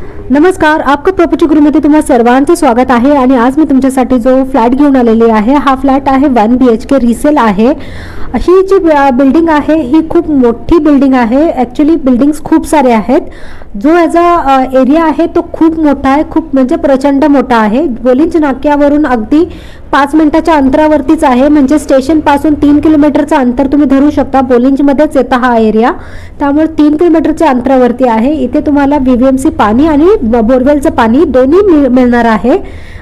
नमस्कार, आपका प्रॉपर्टी गुरुमध्ये तुम्हा सर्वांचं स्वागत आहे। आणि आज मी तुमच्यासाठी जो फ्लॅट घेऊन आलेली आहे, हा फ्लॅट आहे 1 BHK रिसेल आहे। ही जी बिल्डिंग आहे ही खूप मोठी बिल्डिंग आहे। ॲक्च्युली बिल्डिंग्स खूप सारे आहेत। जो याचा एरिया आहे तो खूप मोठा आहे, खूप म्हणजे प्रचंड मोठा आहे। बोलिंच नाक्यावरून अगदी 5 मिनिटाच्या अंतरावरतीच आहे, म्हणजे स्टेशन पासून 3 किलोमीटरचं अंतर तुम्ही धरू शकता। बोलिंचमध्येच येतं हा एरिया, त्यामुळे 3 किलोमीटरच्या अंतरावरती आहे। इथे तुम्हाला VVMC पाणी आणि बोरवेलचं पाणी दोन्ही मिळणार आहे।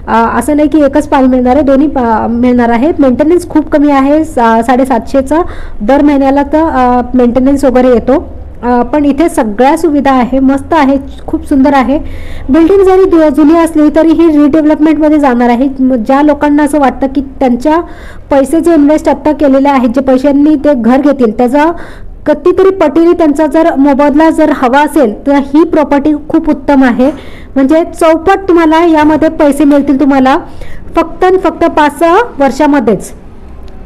असं नाही की एकच पाणी मिळणार आहे, दोन्ही मिळणार आहे। मेंटेनन्स खूप कमी आहे, 750चा दर महिन्याला तर मेंटेनन्स वगैरे येतो। पण इथे सगळ्या सुविधा आहे, मस्त आहे, खूप सुंदर आहे। बिल्डिंग जरी जुनी असली तरी ही रिडेव्हलपमेंटमध्ये जाणार आहे। ज्या लोकांना असं वाटतं की त्यांच्या पैसे जे इन्व्हेस्ट आत्ता केलेले आहेत, जे पैशांनी ते घर घेतील त्याचा कितीतरी पटीने त्यांचा जर मोबदला जर हवा असेल तर ही प्रॉपर्टी खूप उत्तम आहे। म्हणजे चौपट तुम्हाला यामध्ये पैसे मिळतील तुम्हाला फक्त 5-6 वर्षामध्येच।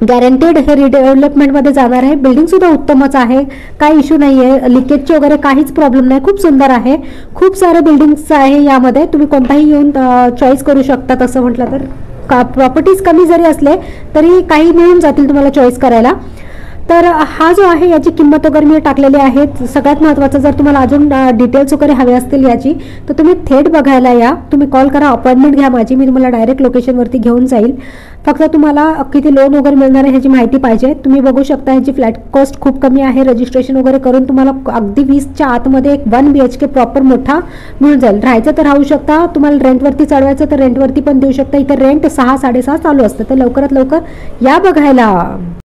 गॅरंटेड हे रिडेव्हलपमेंटमध्ये जाणार आहे। बिल्डिंग सुद्धा उत्तमच आहे, काही इश्यू नाही आहे, लिकेजचे वगैरे काहीच प्रॉब्लेम नाही, खूप सुंदर आहे। खूप सारे बिल्डिंग्स आहे यामध्ये, तुम्ही कोणताही येऊन चॉईस करू शकता। तसं म्हटलं तर प्रॉपर्टीज कमी जरी असले तरी काही मिळून जातील तुम्हाला चॉईस करायला। तर हा जो आहे याची किंमत वगैरे मी टाकलेली आहे। सगळ्यात महत्त्वाचं, जर तुम्हाला अजून डिटेल्स वगैरे हवे असतील याची तर तुम्ही थेट बघायला या, तुम्ही कॉल करा, अपॉइंटमेंट घ्या माझी, मी तुम्हाला डायरेक्ट लोकेशनवरती घेऊन जाईल। फक्त तुम्हाला किती लोन वगैरे मिळणार आहे ह्याची माहिती पाहिजे। तुम्ही बघू शकता ह्याची फ्लॅट कॉस्ट खूप कमी आहे। रजिस्ट्रेशन वगैरे करून तुम्हाला अगदी 20च्या आतमध्ये एक 1 BHK प्रॉपर मोठा मिळून जाईल। राहायचं तर राहू शकता, तुम्हाला रेंटवरती चढवायचं तर रेंटवरती पण देऊ शकता। इथं रेंट 6-6.5 चालू असतं, तर लवकरात लवकर या बघायला।